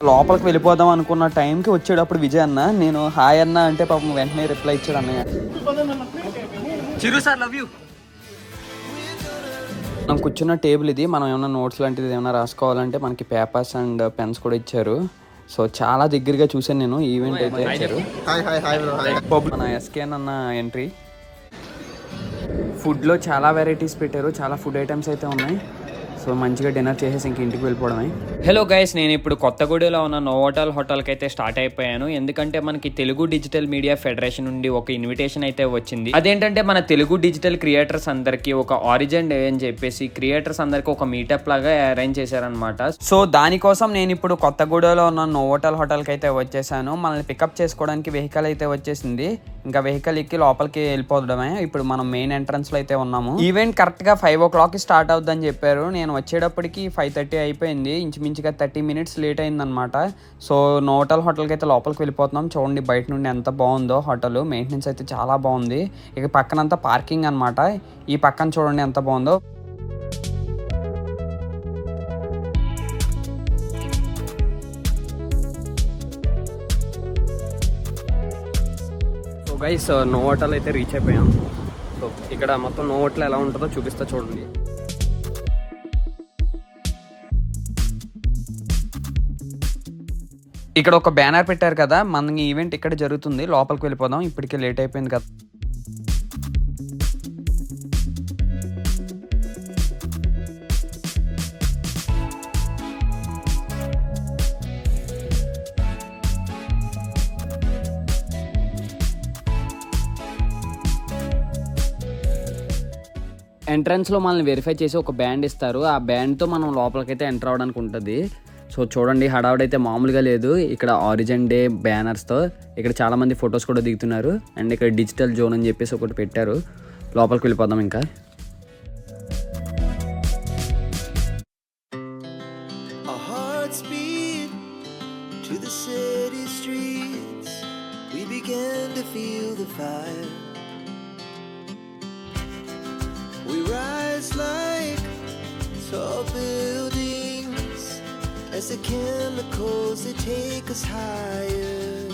లోపలికి వెళ్ళిపోదాం అనుకున్న టైంకి వచ్చేటప్పుడు విజయ్ అన్న నేను హాయ్ అన్న అంటే పాపం వెంటనే రిప్లై ఇచ్చాడు అన్నయ్య. చిరు సార్ లవ్ యూ. మనం కూర్చున్న టేబుల్ ఇది. మనం ఏమైనా నోట్స్ లాంటిది ఏమైనా రాసుకోవాలంటే మనకి పేపర్స్ అండ్ పెన్స్ కూడా ఇచ్చారు. సో చాలా దగ్గరగా చూసాను నేను. ఈవెంట్ అయితే ఇచ్చారు. మన ఎస్కేన్ అన్న ఎంట్రీ. ఫుడ్లో చాలా వెరైటీస్ పెట్టారు. చాలా ఫుడ్ ఐటమ్స్ అయితే ఉన్నాయి. సో మంచిగా డిన్నర్ చేసేసి ఇంక ఇంటికి వెళ్ళిపోవడమే. హలో గైస్, నేను ఇప్పుడు కొత్తగూడలో ఉన్న నోవోటల్ హోటల్కి అయితే స్టార్ట్ అయిపోయాను. ఎందుకంటే మనకి తెలుగు డిజిటల్ మీడియా ఫెడరేషన్ నుండి ఒక ఇన్విటేషన్ అయితే వచ్చింది. అదేంటంటే మన తెలుగు డిజిటల్ క్రియేటర్స్ అందరికి ఒక ఆరిజిన్ డే అని చెప్పేసి క్రియేటర్స్ అందరికి ఒక మీటప్ లాగా అరేంజ్ చేశారనమాట. సో దానికోసం నేను ఇప్పుడు కొత్తగూడలో ఉన్న నోవోటల్ హోటల్కి అయితే వచ్చేసాను. మనల్ని పికప్ చేసుకోవడానికి వెహికల్ అయితే వచ్చేసింది. ఇంకా వెహికల్ ఎక్కి లోపలికి వెళ్ళిపోవడమే. ఇప్పుడు మనం మెయిన్ ఎంట్రన్స్ లో అయితే ఉన్నాము. ఈవెంట్ కరెక్ట్ గా 5 o'clock స్టార్ట్ అవుద్దని చెప్పారు. నేను వచ్చేటప్పటికి 5:30 అయిపోయింది. ఇంచుమించుగా 30 minutes లేట్ అయిందనమాట. సో నోవోటల్ హోటల్కి అయితే లోపలికి వెళ్ళిపోతున్నాం. చూడండి బయట నుండి ఎంత బాగుందో హోటల్. మెయింటెనెన్స్ అయితే చాలా బాగుంది. ఇక పక్కనంతా పార్కింగ్ అనమాట. ఈ పక్కన చూడండి ఎంత బాగుందో. గైస్ నోవోటల్ అయితే రీచ్ అయిపోయాం. సో ఇక్కడ మొత్తం నోవోటల్ ఎలా ఉంటుందో చూపిస్తా చూడండి. ఇక్కడ ఒక బ్యానర్ పెట్టారు కదా, మన ఈవెంట్ ఇక్కడ జరుగుతుంది. లోపలికి వెళ్ళిపోదాం. ఇప్పటికే లేట్ అయిపోయింది కదా. ఎంట్రన్స్లో మనల్ని వెరిఫై చేసి ఒక బ్యాండ్ ఇస్తారు. ఆ బ్యాండ్తో మనం లోపలికైతే ఎంటర్ అవ్వడానికి ఉంటుంది. సో చూడండి హడావుడైతే మామూలుగా లేదు. ఇక్కడ ఆరిజిన్ డే బ్యానర్స్తో ఇక్కడ చాలామంది ఫొటోస్ కూడా దిగుతున్నారు. అండ్ ఇక్కడ డిజిటల్ జోన్ అని చెప్పేసి ఒకటి పెట్టారు. లోపలికి వెళ్ళిపోదాం ఇంకా. We rise like tall buildings as the chemicals they take us higher.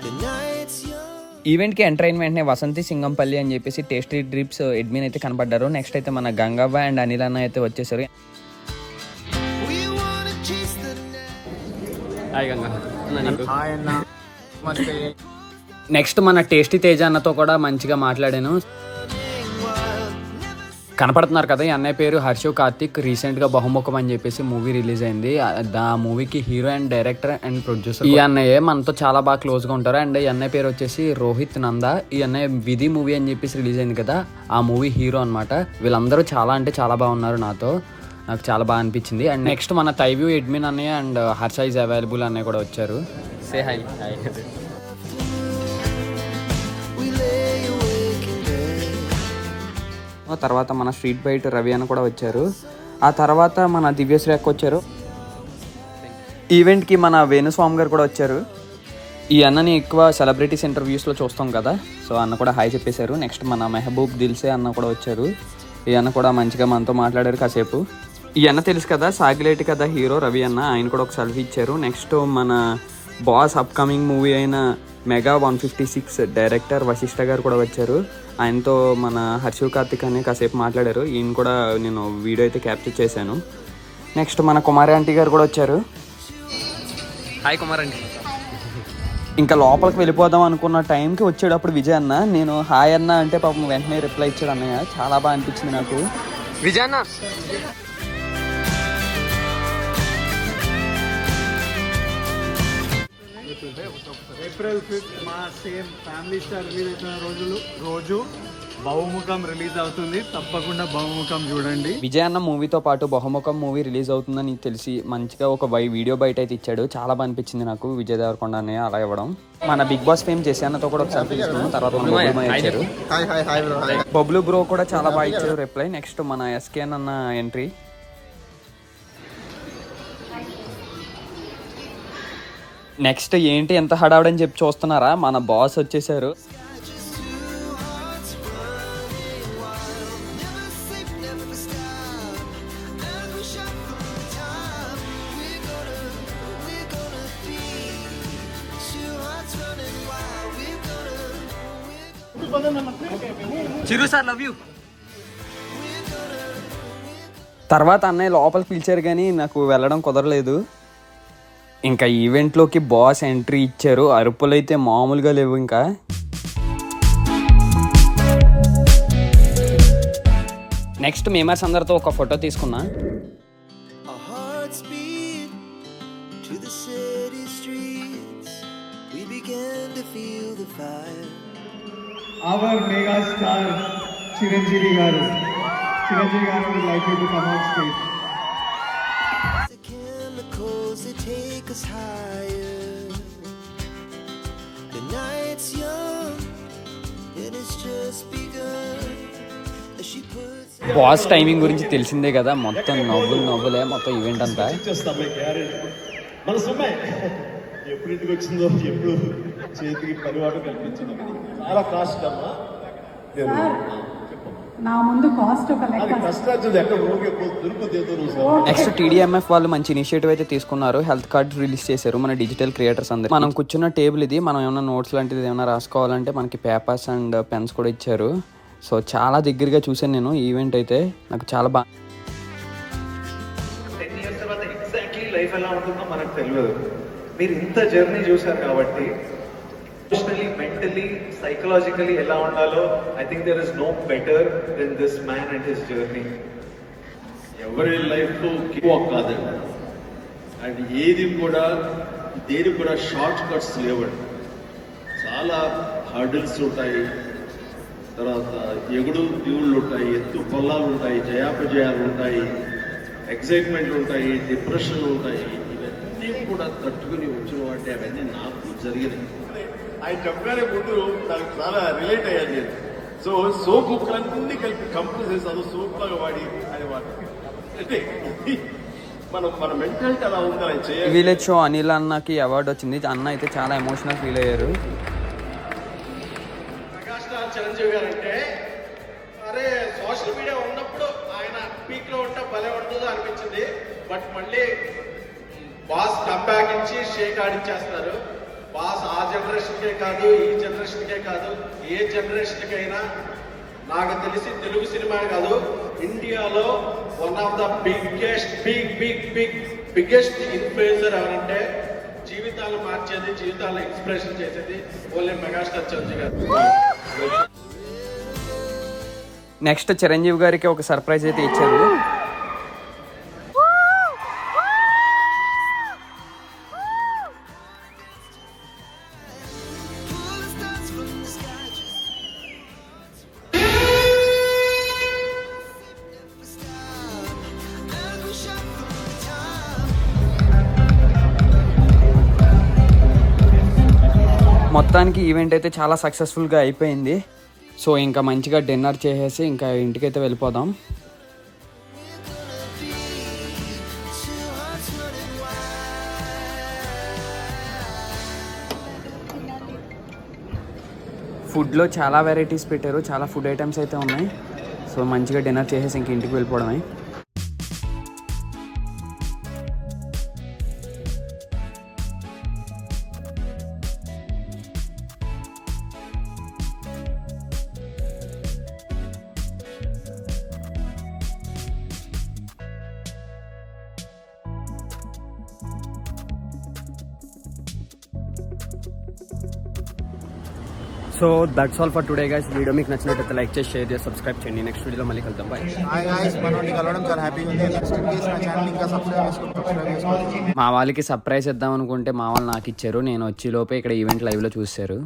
The night's young. ఈవెంట్కి ఎంటర్ అయిన వెంటనే వసంతి సింగంపల్లి అని చెప్పేసి టేస్టీ డ్రిప్స్ అడ్మిన్ అయితే కనపడ్డారు. నెక్స్ట్ అయితే మన గంగవ్వ అండ్ అనిల్ అన్న అయితే వచ్చేసారు. హాయ్ గంగా. నెక్స్ట్ మన టేస్టీ తేజ అన్నతో కూడా మంచిగా మాట్లాడాను. కనపడుతున్నారు కదా, ఈ అన్నయ్య పేరు హర్షవ్ కార్తిక్. రీసెంట్గా బహుముఖం అని చెప్పేసి మూవీ రిలీజ్ అయింది. ఆ మూవీకి hero and director and producer ఈ అన్నయ్య. మనతో చాలా బాగా క్లోజ్గా ఉంటారు. అండ్ ఈ అన్నయ్య పేరు వచ్చేసి రోహిత్ నందా. ఈ అన్నయ్య విధి మూవీ అని చెప్పేసి రిలీజ్ అయింది కదా, ఆ మూవీ హీరో అనమాట. వీళ్ళందరూ చాలా అంటే చాలా బాగున్నారు. నాకు చాలా బాగా అనిపించింది. అండ్ నెక్స్ట్ మన తైవ్యూ అడ్మిన్ అన్నయ్య అండ్ హర్ష ఈజ్ అవైలబుల్ అన్నయ్య కూడా వచ్చారు. సే హై. తర్వాత మన స్ట్రీట్ బైట్ రవి అని కూడా వచ్చారు. ఆ తర్వాత మన దివ్యశ్రీ అక్క వచ్చారు. ఈవెంట్కి మన వేణుస్వామి గారు కూడా వచ్చారు. ఈ అన్నని ఎక్కువ సెలబ్రిటీస్ ఇంటర్వ్యూస్లో చూస్తాం కదా, సో అన్న కూడా హాయ్ చెప్పేశారు. నెక్స్ట్ మన మెహబూబ్ దిల్సే అన్న కూడా వచ్చారు. ఈ అన్న కూడా మంచిగా మనతో మాట్లాడారు కాసేపు. ఈ అన్న తెలుసు కదా, సాగిలేటి కదా హీరో రవి అన్న. ఆయన కూడా ఒక సెల్ఫీ ఇచ్చారు. నెక్స్ట్ మన బాస్ అప్కమింగ్ మూవీ అయిన మెగా 156 డైరెక్టర్ వశిష్ఠ గారు కూడా వచ్చారు. ఆయనతో మన హర్షవ్ కార్తిక్ అనే కాసేపు మాట్లాడారు. ఈయన కూడా నేను వీడియో అయితే క్యాప్చర్ చేశాను. నెక్స్ట్ మన కుమారి ఆంటీ గారు కూడా వచ్చారు. Hi Kumar aunty. ఇంకా లోపలికి వెళ్ళిపోదాం అనుకున్న టైంకి వచ్చేటప్పుడు విజయ్ అన్న నేను హాయ్ అన్న అంటే పాపం వెంటనే రిప్లై ఇచ్చాడు అన్నయ్య. చాలా బాగా అనిపించింది నాకు. విజయ్ అన్న April 5th మా సేమ్ ఫ్యామిలీ స్టార్ రిలీజ్ అవుతున్న రోజు బహుముఖం రిలీజ్ అవుతుంది. తప్పకుండా బహుముఖం చూడండి. విజయ్ అన్న మూవీతో పాటు బహుముఖం మూవీ రిలీజ్ అవుతుందని తెలిసి మంచిగా ఒక వీడియో బయట అయితే ఇచ్చాడు. చాలా బాగా అనిపించింది నాకు విజయ్ దేవరకొండ అనే అలా ఇవ్వడం. మన బిగ్ బాస్ ఫేమ్ చేసి అన్నతో కూడా ఒక సెల్ఫీ తీసుకున్నాం. తర్వాత బబ్లు బ్రో కూడా చాలా బాగా ఇచ్చారు రిప్లై. నెక్స్ట్ మన ఎస్కేన్ అన్న ఎంట్రీ. నెక్స్ట్ ఏంటి ఎంత హడావుడని చెప్పి చూస్తున్నారా, మన బాస్ వచ్చేసారు. చిరు సార్ లవ్ యూ. తర్వాత అన్నయ్య లోపలికి పిలిచారు కానీ నాకు వెళ్ళడం కుదరలేదు. ఇంకా ఈవెంట్లోకి బాస్ ఎంట్రీ ఇచ్చారు. అరుపులు అయితే మామూలుగా లేవు. ఇంకా నెక్స్ట్ మేమర్స్ అందరితో ఒక ఫోటో తీసుకున్నా. Our hearts beat to the city streets. We began to feel the fire. Our mega star Chiranjeevi garu would like you to come on stage. The chemicals that take us higher. The night's young and it's just begun. As she puts boss timing గురించి తెలిసిందే కదా, మొత్తం నవ్వులే మొత్తం event అంతా. మన సొమ్మే ఎప్పుడు ఇంటికి వచ్చిందో ఎప్పుడు చేతికి పరివాడు కల్పించిందో చాలా కాస్ట్ అమ్మా. నా ముందు కాస్ట్ ఒక అది లెక్క. కష్టాలు ఎక్కడ దొరుకుతుందో నువ్వు నెక్స్ట్ టీడీఎంఎఫ్ వాళ్ళు మంచి ఇనిషియేటివ్ అయితే తీసుకున్నారు. హెల్త్ కార్డ్ రిలీజ్ చేశారు మన డిజిటల్ క్రియేటర్స్ అందరూ. మనం కూర్చున్న టేబుల్ ఇది. మనం ఏమైనా నోట్స్ లాంటిది ఏమైనా రాసుకోవాలంటే మనకి పేపర్స్ అండ్ పెన్స్ కూడా ఇచ్చారు. సో చాలా దగ్గరగా చూసాను నేను ఈవెంట్ అయితే. నాకు చాలా బాగా 10 years తర్వాత ఎగ్జాక్ట్లీ లైఫ్ ఎలా ఉంటుందో మనకు తెలియదు. మీరు ఇంత జర్నీ చూసారు కాబట్టి ఎమోషనలీ, మెంటలీ, సైకలాజికలీ ఎలా ఉండాలో I think there is no better than this man and his journey. ఎవరి లైఫ్లో ఎక్కువ కాదండి. అండ్ ఏది కూడా దేనికి కూడా షార్ట్ కట్స్ లేవండి. చాలా హర్డిల్స్ ఉంటాయి, తర్వాత ఎగుడు దిగుళ్ళు ఉంటాయి, ఎత్తు పొల్లాలు ఉంటాయి, జయాపజయాలు ఉంటాయి, ఎక్సైట్మెంట్లు ఉంటాయి, డిప్రెషన్లు ఉంటాయి. ఇవన్నీ కూడా తట్టుకుని వచ్చిన అంటే అవన్నీ నాకు జరిగినాయి. ఆయన చెప్పగానే ముందు నాకు చాలా రిలేట్ అయ్యాను నేను. సో సోప్ ముక్కలన్నీ కలిపి కంపోజ్ చేశాను, సోప్ లాగా వాడి ఆయన వాడు అంటే మన మెంటాలిటీ అలా ఉంది. ఆయన చేయాలి. విలేజ్ షో అనిల్ అన్నకి అవార్డు వచ్చింది. అన్న అయితే చాలా ఎమోషనల్ ఫీల్ అయ్యారు. మెగాస్టార్ చిరంజీవి గారు అంటే అరే సోషల్ మీడియా ఉన్నప్పుడు ఆయన పీక్ లో ఉంటే భలే ఉంటుందో అనిపించింది. బట్ మళ్ళీ బాస్ కంబ్యాక్ ఇచ్చి షేక్ ఆడిచ్చేస్తున్నారు. బాస్ ఆ జనరేషన్కే కాదు, ఈ జనరేషన్కే కాదు, ఏ జనరేషన్కైనా నాకు తెలిసి తెలుగు సినిమా కాదు, ఇండియాలో one of the biggest influencer ఎవరంటే జీవితాలు మార్చేది, జీవితాలను ఇన్స్పిరేషన్ చేసేది ఓన్లీ మెగాస్టార్ చిరంజీవి గారు. నెక్స్ట్ చిరంజీవి గారికి ఒక సర్ప్రైజ్ అయితే ఇచ్చారు. pull the stars from the sky. Just stop as we shot from the top. మొత్తానికి ఈవెంట్ అయితే చాలా సక్సెస్ఫుల్గా అయిపోయింది. సో ఇంకా మంచిగా డిన్నర్ చేసేసి ఇంకా ఇంటికైతే వెళ్ళిపోదాం. Two hearts running wild. ఫుడ్లో చాలా వెరైటీస్ పెట్టారు, చాలా ఫుడ్ ఐటమ్స్ అయితే ఉన్నాయి. సో మంచిగా డిన్నర్ చేసేసి ఇంక ఇంటికి వెళ్ళిపోవడమే. So that's all for today guys. Video మీకు నచ్చినట్లయితే లైక్ చేసి షేర్ చేసి సబ్స్క్రైబ్ చేయండి. నెక్స్ట్ వీడియోలో మళ్ళీ కలుద్దాం. బాయ్. హాయ్ గాయ్స్, మనోడిని కలవడం చాలా హ్యాపీగా ఉంది. నెక్స్ట్ ఇన్ కేస్ నా ఛానల్ ఇంకా సబ్స్క్రైబ్ చేసుకోవాలి. మా వాళ్ళకి సర్ప్రైజ్ ఇద్దాం అనుకుంటే మా వాళ్ళు నాకు ఇచ్చారు. నేను వచ్చే లోపే ఇక్కడ ఈవెంట్ లైవ్లో చూశారు.